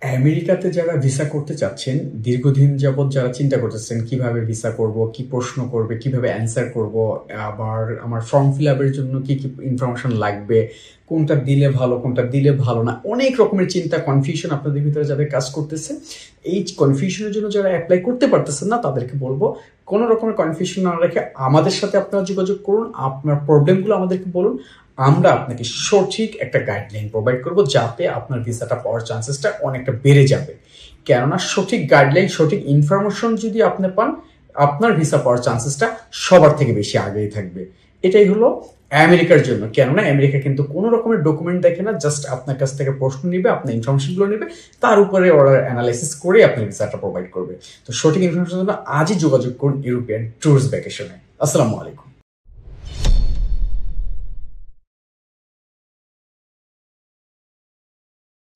আমেরিকাতে যারা ভিসা করতে চাচ্ছেন, দীর্ঘদিন যাবৎ যারা চিন্তা করতেছেন কিভাবে ভিসা করব, কি প্রশ্ন করবে, কিভাবে অ্যান্সার করব, আবার আমার ফর্ম ফিল আপের জন্য কি কি ইনফরমেশন লাগবে, কোনটা দিলে ভালো, কোনটা দিলে ভালো না, অনেক রকমের চিন্তা কনফিউশন আপনাদের ভিতরে যাদের কাজ করতেছে, এই কনফিউশনের জন্য যারা অ্যাপ্লাই করতে পারতেছেন না তাদেরকে বলবো কোনো রকমের কনফিউশন না রেখে আমাদের সাথে আপনারা যোগাযোগ করুন, আপনার প্রবলেমগুলো আমাদেরকে বলুন। আমরা আপনাকে সঠিক একটা গাইডলাইন প্রোভাইড করব যাতে আপনার ভিসাটা পাওয়ার চান্সেসটা অনেকটা বেড়ে যাবে। কেননা সঠিক গাইডলাইন, সঠিক ইনফরমেশন যদি আপনি পান, আপনার ভিসা পাওয়ার চান্সেসটা সবার থেকে বেশি আগেই থাকবে। এটাই হলো আমেরিকার জন্য। কেননা আমেরিকা কিন্তু কোনো রকমের ডকুমেন্ট দেখে না, জাস্ট আপনার কাছ থেকে প্রশ্ন নিবে, আপনার ইনফরমেশনগুলো নেবে, তার উপরে ওরা অ্যানালাইসিস করে আপনার ভিসাটা প্রোভাইড করবে। তো সঠিক ইনফরমেশনের জন্য আজই যোগাযোগ করুন ইউরোপিয়ান ট্যুরস ভ্যাকেশনে। আসসালামু আলাইকুম।